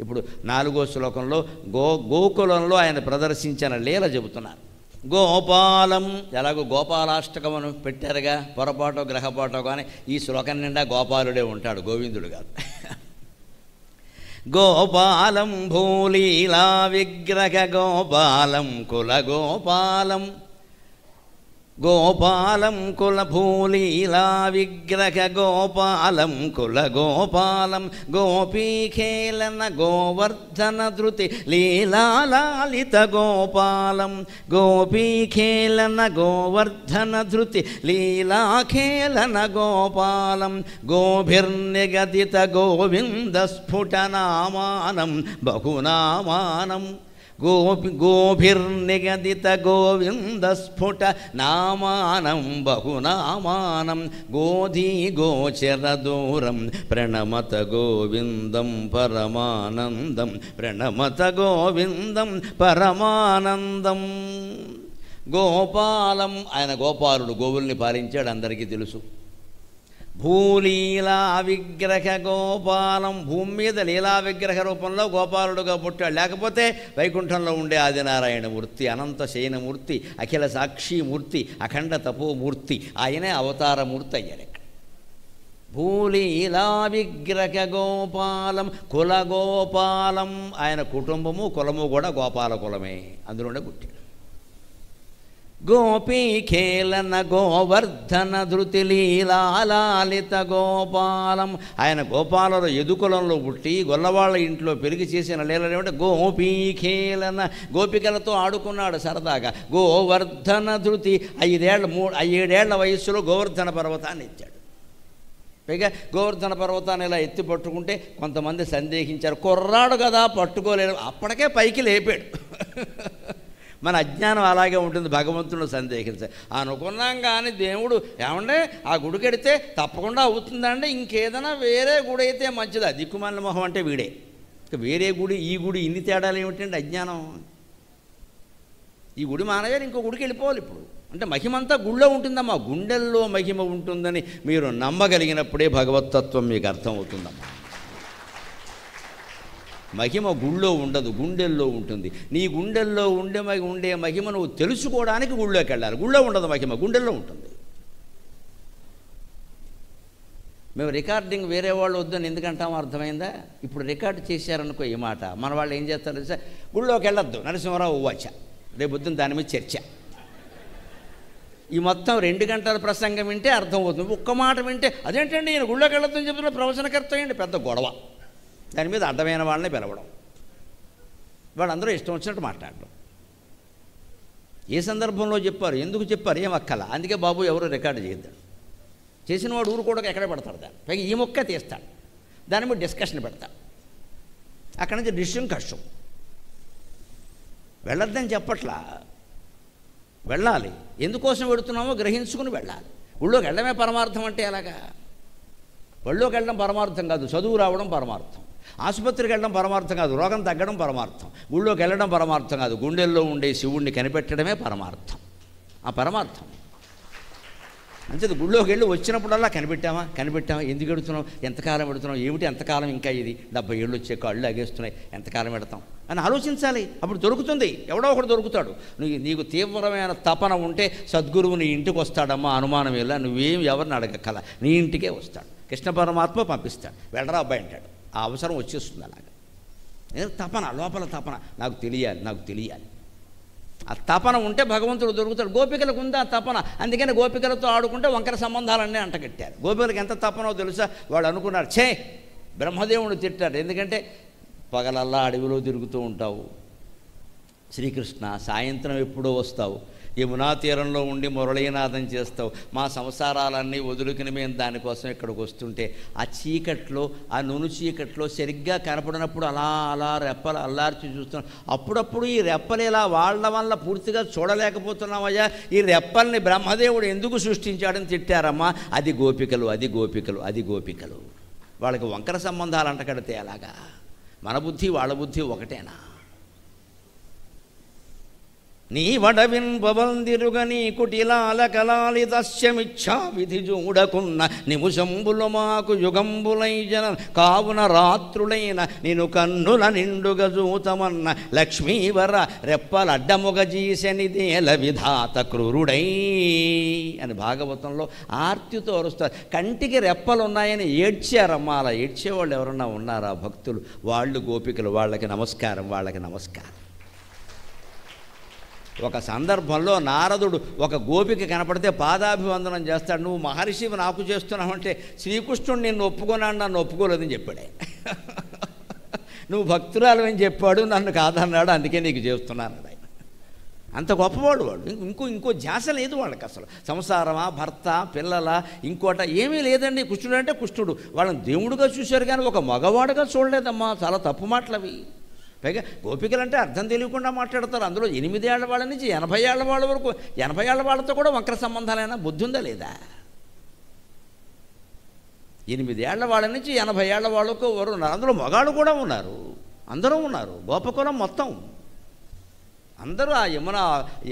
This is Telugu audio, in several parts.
ఇప్పుడు 4వ శ్లోకంలో గోకులంలో ఆయన ప్రదర్శించిన లీల చెబుతున్నారు. గోపాలం, ఎలాగో గోపాలాష్టకం అని పెట్టారుగా, పొరపాటో గ్రహపాటో కానీ ఈ శ్లోకం నిండా గోపాలుడే ఉంటాడు, గోవిందుడు కాదు. గోపాలం భూలీలా విగ్రహ గోపాలం కుల గోపాలం, గోపాలం కులభూలీలా విగ్రహ గోపాలం కుల గోపాలం, గోపీఖేళన గోవర్ధన ధృతి లీలాలాలిత గోపాలం, గోపీఖేళన గోవర్ధన ధృతి లీలాఖేళన గోపాలం, గోభిర్నిగదిత గోవింద స్ఫుటనామానం బహునామానం, గోభిర్నిగదిత గోవింద స్ఫుట నామానం బహునామానం, గోధీ గోచర దూరం ప్రణమత గోవిందం పరమానందం, ప్రణమత గోవిందం పరమానందం. గోపాలం, ఆయన గోపాలుడు, గోవుల్ని పాలించాడు, అందరికీ తెలుసు. భూలీలా విగ్రహ గోపాలం, భూమి మీద లీలా విగ్రహ రూపంలో గోపాలుడుగా పుట్టాడు. లేకపోతే వైకుంఠంలో ఉండే ఆదినారాయణమూర్తి, అనంత శయనమూర్తి, అఖిల సాక్షిమూర్తి, అఖండ తపోమూర్తి, ఆయనే అవతారమూర్తి అయ్యారు. భూలీలా విగ్రహ గోపాలం కుల గోపాలం, ఆయన కుటుంబము కులము కూడా గోపాల కులమే, అందులోనే పుట్టాడు. గోపీఖేళన గోవర్ధన ధృతి లీలాలాలిత గోపాలం, ఆయన గోపాలలో ఎదుకులంలో పుట్టి గొల్లవాళ్ళ ఇంట్లో పెరిగి చేసిన లీలలు ఏమంటే గోపీఖేళన, గోపికలతో ఆడుకున్నాడు సరదాగా. గోవర్ధన ధృతి, 5 వయస్సులో గోవర్ధన పర్వతాన్ని ఎత్తాడు. పైగా గోవర్ధన పర్వతాన్ని ఇలా ఎత్తి పట్టుకుంటే కొంతమంది సందేహించారు, కుర్రాడు కదా పట్టుకోలేరు, అప్పటికే పైకి లేపాడు. మన అజ్ఞానం అలాగే ఉంటుంది, భగవంతుడు సందేహించాలి అనుకున్నాం. కానీ దేవుడు ఏమంటే ఆ గుడికెడితే తప్పకుండా అవుతుందంటే ఇంకేదైనా వేరే గుడి అయితే మంచిది. దిక్కుమాలిన మొహం అంటే వీడే, ఇక వేరే గుడి ఈ గుడి ఇన్ని తేడాలు ఏమిటండి? అజ్ఞానం. ఈ గుడి మానగారు ఇంకో గుడికి వెళ్ళిపోవాలి. ఇప్పుడు అంటే మహిమంతా గుళ్ళో ఉంటుందమ్మా, గుండెల్లో మహిమ ఉంటుందని మీరు నమ్మగలిగినప్పుడే భగవతత్వం మీకు అర్థమవుతుందమ్మా. మహిమ గుళ్ళో ఉండదు, గుండెల్లో ఉంటుంది. నీ గుండెల్లో ఉండే మహిమ నువ్వు తెలుసుకోవడానికి గుళ్ళోకి వెళ్ళాలి. గుళ్ళో ఉండదు మహిమ, గుండెల్లో ఉంటుంది. మేము రికార్డింగ్ వేరే వాళ్ళు వద్దని ఎందుకంటామో అర్థమైందా? ఇప్పుడు రికార్డు చేశారనుకో ఈ మాట, మన వాళ్ళు ఏం చేస్తారు సార్, గుళ్ళోకి వెళ్ళొద్దు నరసింహరావు ఉవాచ, రేపొద్దున దాని మీద చర్చ. ఈ మొత్తం 2 గంటల ప్రసంగం వింటే అర్థమవుతుంది. ఒక్క మాట వింటే అదేంటండి ఈయన గుళ్ళోకి వెళ్ళొద్దని చెప్తున్న ప్రవచనకర్త అయ్యండి, పెద్ద గొడవ. దాని మీద అడ్డమైన వాళ్ళని పిలవడం, వాళ్ళందరూ ఇష్టం వచ్చినట్టు మాట్లాడడం. ఏ సందర్భంలో చెప్పారు, ఎందుకు చెప్పారు, ఏం అక్కల. అందుకే బాబు ఎవరు రికార్డు చేయొద్దాడు. చేసిన వాడు ఊరు కూడా ఎక్కడ పెడతాడు దాన్ని, పైగా ఈ మొక్క తీస్తాడు, దాని మీద డిస్కషన్ పెడతాడు, అక్కడి నుంచి డిసిషన్ కష్టం. వెళ్ళొద్దని చెప్పట్లా, వెళ్ళాలి. ఎందుకోసం వెళుతున్నామో గ్రహించుకుని వెళ్ళాలి. ఊళ్ళోకి వెళ్ళడమే పరమార్థం అంటే ఎలాగా? ఒళ్ళోకి వెళ్ళడం పరమార్థం కాదు, చదువు రావడం పరమార్థం. ఆసుపత్రికి వెళ్ళడం పరమార్థం కాదు, రోగం తగ్గడం పరమార్థం. గుళ్ళోకి వెళ్ళడం పరమార్థం కాదు, గుండెల్లో ఉండే శివుణ్ణి కనిపెట్టడమే పరమార్థం. ఆ పరమార్థం అంచేది గుళ్ళోకి వెళ్ళి వచ్చినప్పుడల్లా కనిపెట్టామా ఎందుకు ఎడుతున్నాం, ఎంతకాలం పెడుతున్నాం, ఏమిటి ఎంతకాలం, ఇంకా ఇది 70 ఏళ్ళు వచ్చే కాళ్ళు అగేస్తున్నాయి, ఎంతకాలం పెడతాం అని ఆలోచించాలి. అప్పుడు దొరుకుతుంది, ఎవడో ఒకడు దొరుకుతాడు. నీకు తీవ్రమైన తపన ఉంటే సద్గురువు నీ ఇంటికి వస్తాడమ్మా, అనుమానం ఇలా, నువ్వేం ఎవరిని అడగక్కల, నీ ఇంటికే వస్తాడు. కృష్ణ పరమాత్మ పంపిస్తాడు, వెళ్ళరా అబ్బాయి అంటాడు. ఆ అవసరం వచ్చేస్తుంది అలాగా. తపన, లోపల తపన, నాకు తెలియాలి. ఆ తపన ఉంటే భగవంతుడు దొరుకుతాడు. గోపికలకు ఉందా తపన, అందుకని గోపికలతో ఆడుకుంటే వంకర సంబంధాలన్నీ అంటగట్టారు. గోపికలకు ఎంత తపనో తెలుసా? వాళ్ళు అనుకున్నారు, ఛే బ్రహ్మదేవుడు తిట్టారు. ఎందుకంటే పగలల్లా అడవిలో తిరుగుతూ ఉంటావు శ్రీకృష్ణ, సాయంత్రం ఎప్పుడో వస్తావు, యమునా తీరంలో ఉండి మురళీనాదం చేస్తావు, మా సంసారాలన్నీ వదులుకుని మేము దానికోసం ఇక్కడికి వస్తుంటే ఆ చీకట్లో, ఆ నును చీకట్లో సరిగ్గా కనపడినప్పుడు అలా రెప్పలు అల్లార్చి చూస్తున్నాం. అప్పుడప్పుడు ఈ రెప్పలు ఇలా వాళ్ళ వల్ల పూర్తిగా చూడలేకపోతున్నామయ్యా, ఈ రెప్పల్ని బ్రహ్మదేవుడు ఎందుకు సృష్టించాడని తిట్టారమ్మా. అది గోపికలు. వాళ్ళకి వంకర సంబంధాలు అంటకడితే అలాగా? మన బుద్ధి వాళ్ళ బుద్ధి ఒకటేనా? నీ వడవిన్పవందిరుగ నీ కుటిలాల కలాలితస్యమిచ్ఛా విధి చూడకున్న నిముషంబులు మాకు యుగంబులై జన కావున రాత్రులైన నిన్ను కన్నుల నిండుగ చూతమన్న లక్ష్మీవర రెప్పలడ్డముగ జీసనిదేల విధాత క్రూరుడై అని భాగవతంలో ఆర్తితో అరుస్తారు. కంటికి రెప్పలున్నాయని ఏడ్చారమ్మా. అలా ఏడ్చేవాళ్ళు ఎవరన్నా ఉన్నారా భక్తులు? వాళ్ళు గోపికలు. వాళ్ళకి నమస్కారం, వాళ్ళకి నమస్కారం. ఒక సందర్భంలో నారదుడు ఒక గోపిక కనపడితే పాదాభివందనం చేస్తాడు. నువ్వు మహర్షివి నాకు చేస్తున్నావంటే శ్రీకృష్ణుడు నిన్ను ఒప్పుకున్నాడు, నన్ను ఒప్పుకోలేదని చెప్పాడే. నువ్వు భక్తురాలు చెప్పాడు, నన్ను కాదన్నాడు, అందుకే నీకు చేస్తున్నాను ఆయన. అంత గొప్పవాడు వాడు. ఇంకో ధ్యాస లేదు వాళ్ళకి అసలు. సంసారమా, భర్త, పిల్లల, ఇంకోట ఏమీ లేదండి. కృష్ణుడు అంటే కృష్ణుడు. వాళ్ళని దేవుడుగా చూశారు కానీ ఒక మగవాడుగా చూడలేదమ్మా. చాలా తప్పు మాటలు అవి. పైగా గోపికలంటే అర్థం తెలియకుండా మాట్లాడతారు. అందులో 8 ఏళ్ల వాళ్ళ నుంచి 80 ఏళ్ల వాళ్ళ వరకు, 80 ఏళ్ల వాళ్ళతో కూడా వక్ర సంబంధాలైనా బుద్ధి ఉందా లేదా? 8 ఏళ్ల వాళ్ళ నుంచి 80 ఏళ్ల వాళ్ళకు ఎవరు ఉన్నారు? అందులో మగాళ్ళు కూడా ఉన్నారు. అందరూ ఉన్నారు. గోపకులం మొత్తం అందరూ ఆ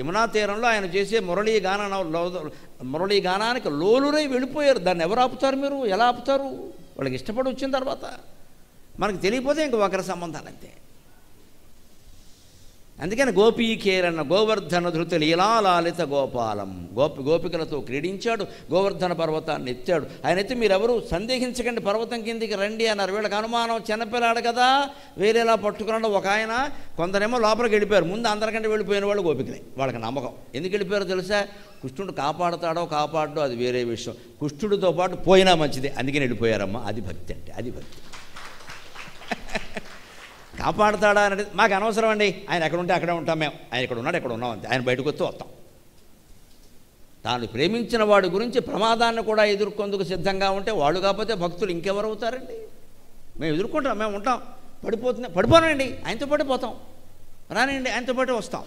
యమునా తీరంలో ఆయన చేసే మురళీ గానానికి లోలురై వెళ్ళిపోయారు. దాన్ని ఎవరు ఆపుతారు? మీరు ఎలా ఆపుతారు? వాళ్ళకి ఇష్టపడి వచ్చిన తర్వాత మనకు తెలియకపోతే ఇంక వక్ర సంబంధాలు అంతే. అందుకని గోపీకేరన్న గోవర్ధన ధృతి లీలాలాలిత గోపాలం. గోపికలతో క్రీడించాడు. గోవర్ధన పర్వతాన్ని ఎత్తాడు. ఆయన ఎత్తి మీరెవరు సందేహించకండి, పర్వతం కిందికి రండి అన్నారు. వీళ్ళకి అనుమానం, చిన్నపిల్లాడు కదా వేరేలా పట్టుకున్నాడు. ఒక ఆయన కొందరేమో లోపలికి వెళ్ళిపోయారు. ముందు అందరికంటే వెళ్ళిపోయిన వాళ్ళు గోపికలే. వాళ్ళకి నమ్మకం. ఎందుకు వెళ్ళిపోయారో తెలుసా? కృష్ణుడు కాపాడతాడో కాపాడో అది వేరే విషయం. కృష్ణుడితో పాటు పోయినా మంచిదే, అందుకని వెళ్ళిపోయారమ్మా. అది భక్తి అంటే, అది భక్తి. కాపాడతాడా అనేది మాకు అనవసరం అండి. ఆయన ఎక్కడ ఉంటే అక్కడే ఉంటాం మేము. ఆయన ఎక్కడ ఉన్నాడు, ఎక్కడ ఉన్నాం అంతే. ఆయన బయటకు వస్తే వస్తాం. తాను ప్రేమించిన వాడి గురించి ప్రమాదాన్ని కూడా ఎదుర్కొందుకు సిద్ధంగా ఉంటే వాళ్ళు కాకపోతే భక్తులు ఇంకెవరు అవుతారండి? మేము ఎదుర్కొంటాం, మేము ఉంటాం. పడిపోనండి, ఆయనతో పాటు పోతాం. రానండి, ఆయనతో పాటు వస్తాం.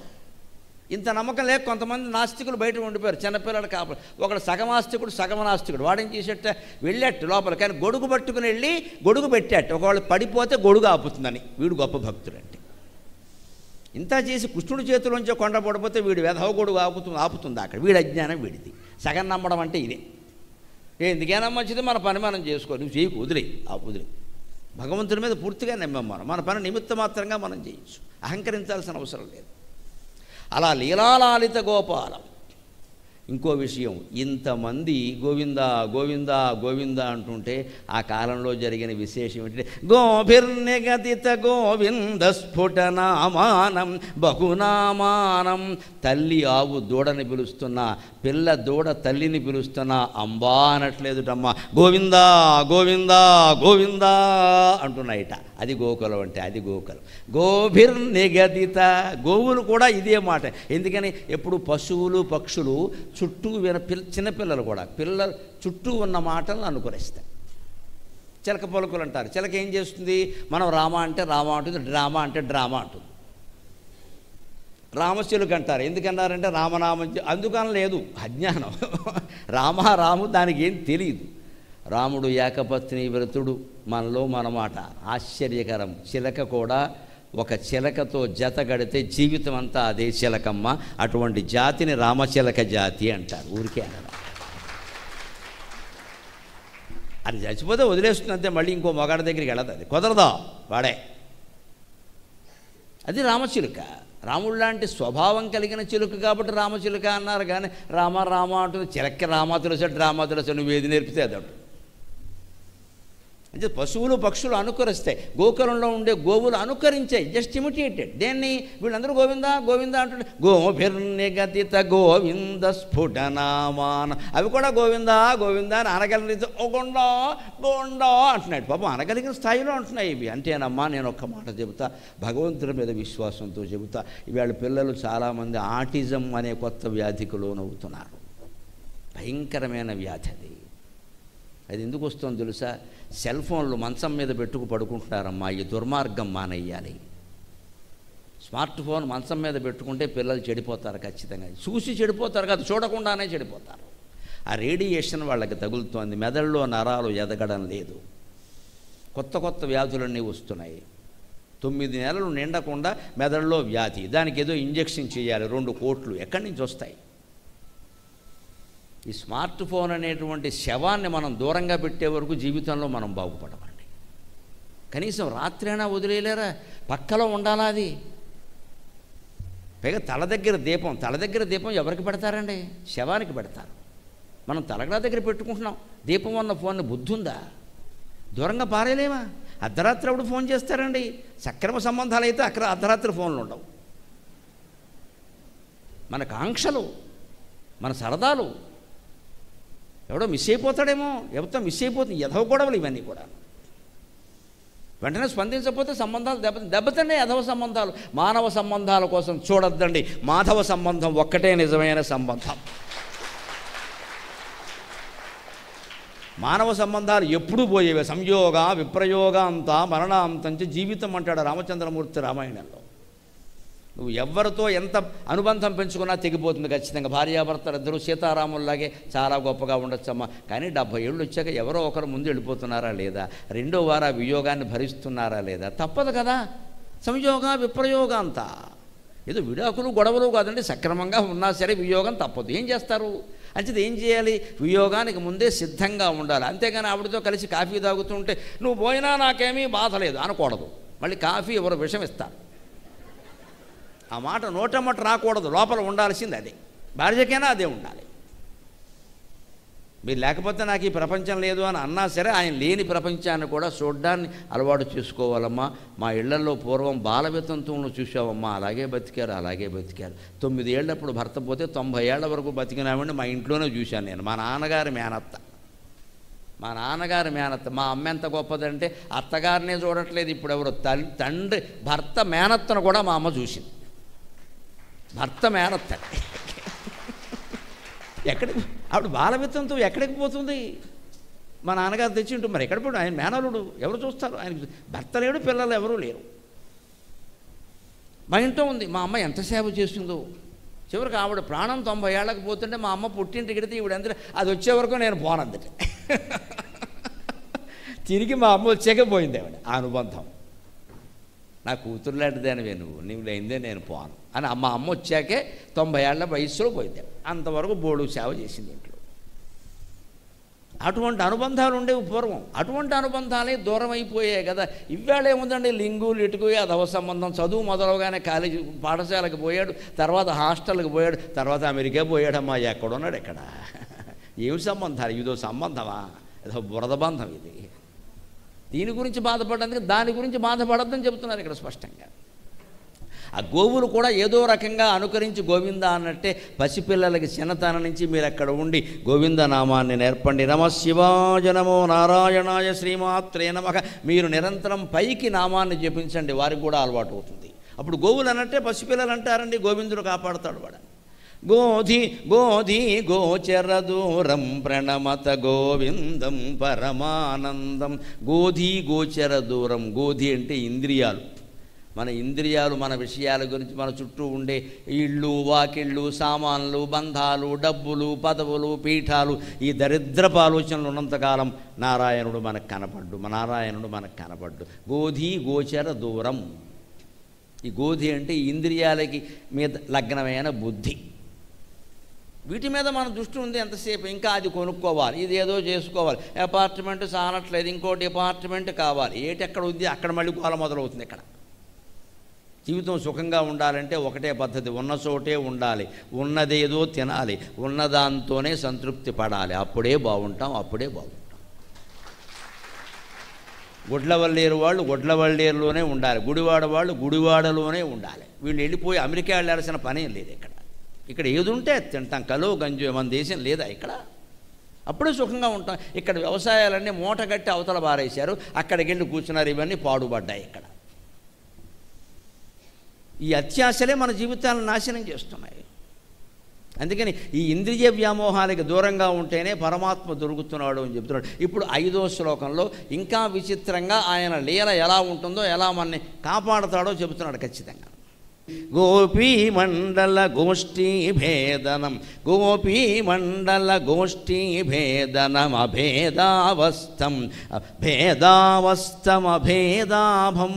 ఇంత నమ్మకం లేక కొంతమంది నాస్తికులు బయట ఉండిపోయారు. చిన్నపిల్లలు కాపాడు. ఒకడు సగమాస్తికుడు, సగమనాస్తికుడు. వాడేం చేసేట వెళ్ళేట్టు లోపల, కానీ గొడుగు పట్టుకుని వెళ్ళి గొడుగు పెట్టేట్టు. ఒకవేళ పడిపోతే గొడుగు ఆపుతుందని. వీడు గొప్ప భక్తుడు అంటే. ఇంత చేసి కృష్ణుడి చేతిలోంచి కొండ పడిపోతే వీడు వెధవ గొడుగు ఆపుతుంది అక్కడ. వీడి అజ్ఞానం వీడిది. సగం నమ్మడం అంటే ఇదే. ఎందుకైనా మంచిది, మన పని మనం చేసుకో. నువ్వు చేయకు, వదిలే వదిలే. భగవంతుడి మీద పూర్తిగా నమ్మాం మనం. మన పని నిమిత్త మాత్రంగా మనం చేయొచ్చు. అహంకరించాల్సిన అవసరం లేదు. అలా లీలాలాలిత గోపాలం. ఇంకో విషయం, ఇంతమంది గోవింద గోవింద గోవింద అంటుంటే ఆ కాలంలో జరిగిన విశేషం ఏంటంటే గోభిర్నిగదిత గోవింద స్ఫుటనామానం బహునామానం. తల్లి ఆవు దూడని పిలుస్తున్నా, పిల్ల దూడ తల్లిని పిలుస్తున్నా అంబా అనట్లేదుటమ్మా, గోవింద గోవింద గోవింద అంటున్నాయిట. అది గోకులం అంటే, అది గోకులం. గోభిర్నిగదిత. గోవులు కూడా ఇదే మాట. ఎందుకని ఎప్పుడు పశువులు పక్షులు చుట్టూ చిన్నపిల్లలు కూడా పిల్లలు చుట్టూ ఉన్న మాటలను అనుకరిస్తాయి. చిలక పలుకులు అంటారు. చిలక ఏం చేస్తుంది? మనం రామ అంటే రామ అంటుంది, డ్రామా అంటే డ్రామా అంటుంది. రామచిలుక అంటారు. ఎందుకన్నారంటే రామనామం అందుకని లేదు, అజ్ఞానం. రాము దానికి ఏం తెలియదు. రాముడు ఏకపత్ని వ్రతుడు, మనలో మన మాట. ఆశ్చర్యకరం. చిలక కూడా ఒక చిలకతో జత గడితే జీవితం అంతా అదే చిలకమ్మ. అటువంటి జాతిని రామచిలక జాతి అంటారు. ఊరికే అనడం. అది చచ్చిపోతే వదిలేస్తుంది అంతే. మళ్ళీ ఇంకో మగాడి దగ్గరికి వెళ్ళదు. అది కుదరదా, వాడే. అది రామచిలుక. రాముడు లాంటి స్వభావం కలిగిన చిలుక కాబట్టి రామచిలుక అన్నారు. కానీ రామ రామ అంటుంది. చిలక్కి రామ తెలుసా, డ్రామా తెలుసా, నువ్వు ఏది నేర్పితే అదొకటి. అంటే పశువులు పక్షులు అనుకరిస్తాయి. గోకులంలో ఉండే గోవులు అనుకరించాయి. Just imitated. దేన్ని? వీళ్ళందరూ గోవింద గోవింద అంటుండే. గోభిర్నిగదిత గోవింద స్ఫుటనామాన. అవి కూడా గోవింద గోవింద అని అనగలిగిన గోండా గోండా అంటున్నాడు. పాపం అనగలిగిన స్థాయిలో అంటున్నాయి ఇవి. అంటేనమ్మా నేను ఒక్క మాట చెబుతా, భగవంతుడి మీద విశ్వాసంతో చెబుతా. ఇవాళ పిల్లలు చాలామంది ఆటిజం అనే కొత్త వ్యాధికి లోనవుతున్నారు. భయంకరమైన వ్యాధి అది. అది ఎందుకు వస్తుందో తెలుసా? సెల్ ఫోన్లు మంచం మీద పెట్టుకు పడుకుంటున్నారమ్మా. ఈ దుర్మార్గం మానేయాలి. స్మార్ట్ ఫోన్ మంచం మీద పెట్టుకుంటే పిల్లలు చెడిపోతారు ఖచ్చితంగా. చూసి చెడిపోతారు కాదు, చూడకుండానే చెడిపోతారు. ఆ రేడియేషన్ వాళ్ళకి తగులుతోంది. మెదడులో నరాలు ఎదగడం లేదు. కొత్త కొత్త వ్యాధులన్నీ వస్తున్నాయి. 9 నెలలు నిండకుండా మెదడులో వ్యాధి, దానికి ఏదో ఇంజెక్షన్ చేయాలి, 2 కోట్లు ఎక్కడి నుంచి వస్తాయి? ఈ స్మార్ట్ ఫోన్ అనేటువంటి శవాన్ని మనం దూరంగా పెట్టే వరకు జీవితంలో మనం బాగుపడమండి. కనీసం రాత్రైనా వదిలేయలేరా? పక్కలో ఉండాలా అది? పైగా తల దగ్గర దీపం ఎవరికి పెడతారండి? శవానికి పెడతారు. మనం తలగడ దగ్గర పెట్టుకుంటున్నాం, దీపం ఉన్న ఫోన్ బుద్ధి ఉందా? దూరంగా పారేయలేమా? అర్ధరాత్రి అప్పుడు ఫోన్ చేస్తారండి. సక్రమ సంబంధాలు అయితే అక్కడ అర్ధరాత్రి ఫోన్లు ఉండవు. మన కాంక్షలు, మన సరదాలు, ఎవడో మిస్ అయిపోతాడేమో, ఎవరితో మిస్ అయిపోతుంది, ఎదవ గొడవలు ఇవన్నీ కూడా. వెంటనే స్పందించకపోతే సంబంధాలు దెబ్బతిన్నాయి. ఎదవ సంబంధాలు, మానవ సంబంధాల కోసం చూడొద్దండి. మాధవ సంబంధం ఒక్కటే నిజమైన సంబంధం. మానవ సంబంధాలు ఎప్పుడూ పోయేవే. సంయోగ విప్రయోగ అంతా మరణాంతంచి జీవితం అంటాడు రామచంద్రమూర్తి రామాయణంలో. నువ్వు ఎవరితో ఎంత అనుబంధం పెంచుకున్నా తెగిపోతుంది ఖచ్చితంగా. భార్యాభర్తలు ఇద్దరు సీతారాముల్లాగే చాలా గొప్పగా ఉండొచ్చమ్మా. కానీ 70 ఏళ్ళు వచ్చాక ఎవరో ఒకరు ముందు వెళ్ళిపోతున్నారా లేదా? రెండో వారు ఆ వియోగాన్ని భరిస్తున్నారా లేదా? తప్పదు కదా. సంయోగ విప్రయోగ అంతా ఏదో విడాకులు గొడవలు కాదండి. సక్రమంగా ఉన్నా సరే వియోగం తప్పదు. ఏం చేస్తారు? అంచేది ఏం చేయాలి? వియోగానికి ముందే సిద్ధంగా ఉండాలి. అంతేగాని ఆవిడతో కలిసి కాఫీ తాగుతుంటే నువ్వు పోయినా నాకేమీ బాధ లేదు అనకూడదు. మళ్ళీ కాఫీ ఎవరు విషం ఇస్తారు. ఆ మాట నోటమ్మట రాకూడదు, లోపల ఉండాల్సింది అదే. భార్యకైనా అదే ఉండాలి. మీరు లేకపోతే నాకు ఈ ప్రపంచం లేదు అని అన్నా సరే ఆయన లేని ప్రపంచాన్ని కూడా చూడ్డాన్ని అలవాటు చేసుకోవాలమ్మా. మా ఇళ్లలో పూర్వం బాల వితంతువులను చూసావమ్మా, అలాగే బతికారు. 9 ఏళ్ళప్పుడు భర్త పోతే 90 ఏళ్ల వరకు బతికినామండి. మా ఇంట్లోనే చూశాను నేను. మా నాన్నగారి మేనత్త. మా అమ్మ ఎంత గొప్పదంటే అత్తగారినే చూడట్లేదు ఇప్పుడు ఎవరు. తండ్రి భర్త మేనత్తను కూడా మా అమ్మ చూసింది. భర్త మేనత్త ఎక్కడికి ఆవిడ బాలవిత్తంతో ఎక్కడికి పోతుంది? మా నాన్నగారు తెచ్చింటూ మరి ఎక్కడ పోయి ఆయన మేనలుడు ఎవరు చూస్తారు? ఆయనకి భర్త లేడు, పిల్లలు ఎవరూ లేరు. మా ఇంట్లో ఉంది. మా అమ్మ ఎంత సేవ చేసిందో. చివరికి ఆవిడ ప్రాణం 90 ఏళ్ళకి పోతుంటే మా అమ్మ పుట్టింటికి వెడితే ఈవిడ అందరూ అది వచ్చే వరకు నేను పోనందట. తిరిగి మా అమ్మ వచ్చాకే పోయింది ఆవిడ. ఆ అనుబంధం నా కూతురు లాంటిదేనివే నీవు లేనిదే నేను పోను అని మా అమ్మ వచ్చాకే 90 ఏళ్ల వయస్సులో పోయింది. అంతవరకు బోడు సేవ చేసింది ఇంట్లో. అటువంటి అనుబంధాలు ఉండేవి పూర్వం. అటువంటి అనుబంధాలే దూరం అయిపోయాయి కదా. ఇవాళ ఏముందండి, లింగు లిటుకు అదవ సంబంధం. చదువు మొదలవగానే కాలేజీ పాఠశాలకు పోయాడు, తర్వాత హాస్టల్కి పోయాడు, తర్వాత అమెరికా పోయాడమ్మా. ఎక్కడున్నాడు? ఎక్కడ? ఏమి సంబంధాలు? ఇదో సంబంధమా? ఏదో బురద బంధం ఇది. దీని గురించి బాధపడడానికి దాని గురించి బాధపడద్దని చెబుతున్నారు ఇక్కడ స్పష్టంగా. ఆ గోవులు కూడా ఏదో రకంగా అనుకరించి గోవింద అన్నట్టే పసిపిల్లలకి చిన్నతనం నుంచి మీరు అక్కడ ఉండి గోవింద నామాన్ని నేర్పండి. నమ శివాయ నమో నారాయణాయ శ్రీమాత్రే నమః. మీరు నిరంతరం పైకి నామాన్ని జపించండి, వారికి కూడా అలవాటు అవుతుంది. అప్పుడు గోవులు అన్నట్టే పసిపిల్లలు అంటారండి. గోవిందుడు కాపాడుతాడు వాడు. గోధి గోధి గోచర దూరం ప్రణమత గోవిందం పరమానందం. గోధి గోచర దూరం. గోధి అంటే ఇంద్రియాలు. మన ఇంద్రియాలు మన విషయాల గురించి, మన చుట్టూ ఉండే ఇళ్ళు వాకిళ్ళు సామాన్లు బంధాలు డబ్బులు పదవులు పీఠాలు, ఈ దరిద్రపు ఆలోచనలు ఉన్నంతకాలం నారాయణుడు మనకు కనపడ్డు. గోధి గోచర దూరం. ఈ గోధి అంటే ఈ ఇంద్రియాలకి మీద లగ్నమైన బుద్ధి. వీటి మీద మన దృష్టి ఉంది ఎంతసేపు. ఇంకా అది కొనుక్కోవాలి, ఇది ఏదో చేసుకోవాలి, అపార్ట్మెంట్ సానట్లేదు, ఇంకో డిపార్ట్మెంట్ కావాలి. ఎక్కడ ఉంది అక్కడ మళ్ళీ గోల మొదలవుతుంది. ఇక్కడ జీవితం సుఖంగా ఉండాలంటే ఒకటే పద్ధతి, ఉన్న చోటే ఉండాలి, ఉన్నదేదో తినాలి, ఉన్నదాంతోనే సంతృప్తి పడాలి. అప్పుడే బాగుంటాం. గుడ్లవల్లేరు వాళ్ళు గుడ్లవల్లేరులోనే ఉండాలి, గుడివాడ వాళ్ళు గుడివాడలోనే ఉండాలి. వీళ్ళు వెళ్ళిపోయి అమెరికా వెళ్ళాల్సిన పనేం లేదు. ఇక్కడ ఏది ఉంటే తింటాం. కలో గంజు మన దేశం లేదా ఇక్కడ? అప్పుడే సుఖంగా ఉంటాం. ఇక్కడ వ్యవసాయాలన్నీ మూట కట్టి అవతల బారేశారు, అక్కడికి వెళ్ళి కూర్చున్నారు. ఇవన్నీ పాడుపడ్డాయి. ఇక్కడ ఈ అత్యాశలే మన జీవితాలను నాశనం చేస్తున్నాయి. అందుకని ఈ ఇంద్రియ వ్యామోహాలకి దూరంగా ఉంటేనే పరమాత్మ దొరుకుతున్నాడు అని చెప్తున్నాడు. ఇప్పుడు 5వ శ్లోకంలో ఇంకా విచిత్రంగా ఆయన లీల ఎలా ఉంటుందో, ఎలా మనని కాపాడుతాడో చెబుతున్నాడు ఖచ్చితంగా. గోపీమండల గోష్ఠీ భేదనం గోపీమండల గోష్ఠీ భేదనం అభేదావస్థం అభేదాభం.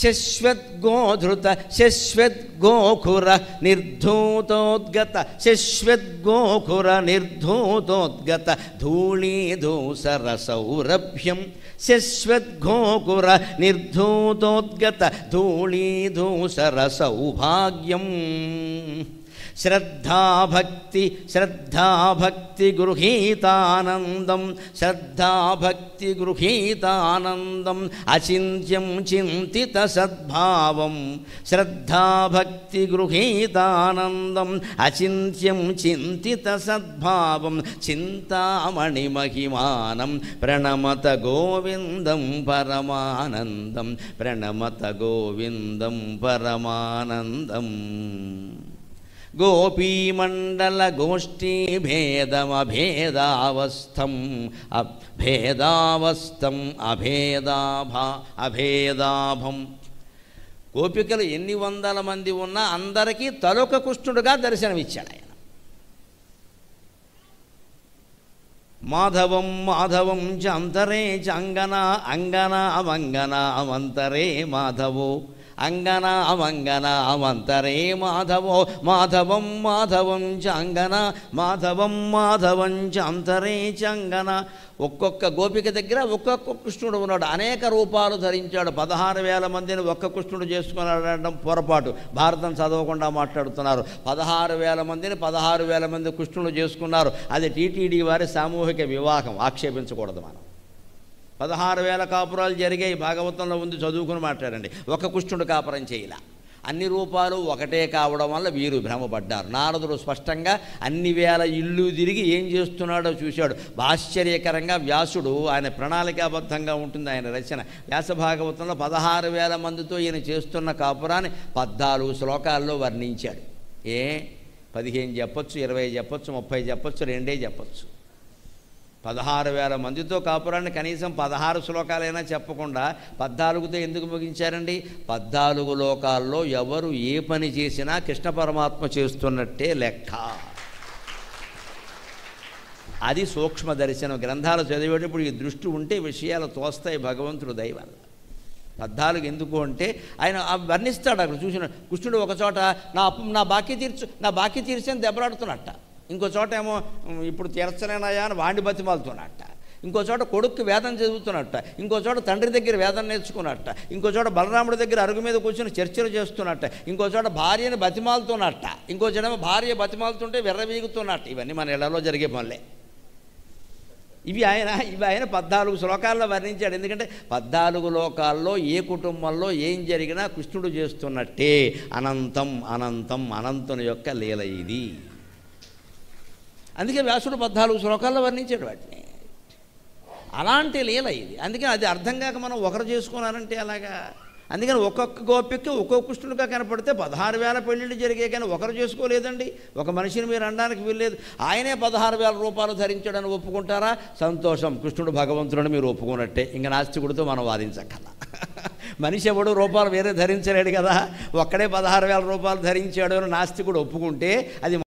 శశ్వద్గోధృత శశ్వద్గోఖుర నిర్ధూతోద్గత శశ్వద్గోఖుర నిర్ధూతోద్గత ధూళీధూసర సౌరభ్యం శశ్వద్గోఖుర నిర్ధూతోద్గత ధూళీధూసర సౌభాగ్యం శ్రద్ధాభక్తి గృహీతానందం శ్రద్ధాభక్తి గృహీతానందం అచింత్యం చింతిత సద్భావం శ్రద్ధాభక్తి గృహీతానందం అచింత్యం చింతిత సద్భావం చింతామణి మహిమానం ప్రణమత గోవిందం పరమానందం ప్రణమత గోవిందం పరమానందం గోపీమండల గోష్ఠీ భేదమభేదావస్థం అభేదావస్థం అభేదాభం గోపికలు ఎన్ని వందల మంది ఉన్నా అందరికీ తలొక కృష్ణుడుగా దర్శనమిచ్చాడు ఆయన. మాధవం మాధవం చ అంతరే చ అంగనామంతరే మాధవో అంగనామంతరే మాధవో మాధవం మాధవం చ మాధవం చ అంతరే చ అంగన. ఒక్కొక్క గోపిక దగ్గర ఒక్కొక్క కృష్ణుడు ఉన్నాడు. అనేక రూపాలు ధరించాడు. 16,000 మందిని ఒక్క కృష్ణుడు చేసుకున్నాడనడం పొరపాటు. భారతం చదవకుండా మాట్లాడుతున్నారు. 16,000 మందిని 16,000 మంది కృష్ణుడు చేసుకున్నారు. అది టీటీడీ వారి సామూహిక వివాహం, ఆక్షేపించకూడదు మనం. 16,000 కాపురాలు జరిగాయి. భాగవతంలో ఉంది, చదువుకుని మాట్లాడండి. ఒక కృష్ణుడు కాపురం చేయలా. అన్ని రూపాలు ఒకటే కావడం వల్ల వీరు భ్రమపడ్డారు. నారదుడు స్పష్టంగా అన్ని వేల ఇల్లు తిరిగి ఏం చేస్తున్నాడో చూశాడు. ఆశ్చర్యకరంగా వ్యాసుడు, ఆయన ప్రణాళికాబద్ధంగా ఉంటుంది ఆయన రచన. వ్యాస భాగవతంలో 16,000 మందితో ఈయన చేస్తున్న కాపురాన్ని 14 శ్లోకాల్లో వర్ణించాడు. 15 చెప్పొచ్చు, 20 చెప్పొచ్చు, 30 చెప్పొచ్చు, 2 చెప్పొచ్చు. 16,000 మందితో కాపురాన్ని కనీసం 16 శ్లోకాలైనా చెప్పకుండా 14తో ఎందుకు ముగించారండి? 14 లోకాల్లో ఎవరు ఏ పని చేసినా కృష్ణ పరమాత్మ చేస్తున్నట్టే లెక్క. అది సూక్ష్మ దర్శనం. గ్రంథాలు చదివేటప్పుడు ఈ దృష్టి ఉంటే విషయాలు తోస్తాయి భగవంతుడు దయ వల్ల. 14 ఎందుకు అంటే ఆయన వర్ణిస్తాడు. అక్కడ చూసిన కృష్ణుడు ఒకచోట నా బాకీ తీర్చని దెబ్బలాడుతున్నట్ట. ఇంకో చోట ఏమో ఇప్పుడు తీర్చలేనాయా అని వాడిని బతిమాలుతున్నట్ట. ఇంకో చోట కొడుక్కి వేదం చదువుతున్నట్ట. ఇంకో చోట తండ్రి దగ్గర వేదం నేర్చుకున్నట్ట. ఇంకో చోట బలరాముడి దగ్గర అరుగు మీద కూర్చొని చర్చలు చేస్తున్నట్ట. ఇంకో చోట భార్యను బతిమాలుతున్నట్ట. ఇంకో చోట భార్య బతిమాలుతుంటే విర్రవీగుతున్నట్ట. ఇవన్నీ మన ఇళ్లలో జరిగే పనులే. ఇవి ఆయన 14 శ్లోకాల్లో వర్ణించాడు. ఎందుకంటే 14 లోకాల్లో ఏ కుటుంబంలో ఏం జరిగినా కృష్ణుడు చేస్తున్నట్టే. అనంతం అనంతం అనంతుని యొక్క లీల ఇది. అందుకే వ్యాసుడు 14 శ్లోకాల్లో వర్ణించాడు వాటిని. అలాంటి లీల ఇది. అందుకని అది అర్థం కాక మనం ఒకరు చేసుకున్నారంటే అలాగా. అందుకని ఒక్కొక్క గోపికకి ఒక్కొక్క కృష్ణుడిగా కనపడితే 16,000 పెళ్ళిళ్ళు జరిగాయి, కానీ ఒకరు చేసుకోలేదండి. ఒక మనిషిని మీరు అనడానికి వీల్లేదు. ఆయనే 16,000 రూపాయలు ధరించాడని ఒప్పుకుంటారా? సంతోషం, కృష్ణుడు భగవంతుడని మీరు ఒప్పుకున్నట్టే. ఇంకా నాస్తికుడితో మనం వాదించక్కల. మనిషి ఎవడు రూపాయలు వేరే ధరించలేడు కదా. ఒక్కడే 16,000 రూపాయలు ధరించాడు అని నాస్తికుడు ఒప్పుకుంటే అది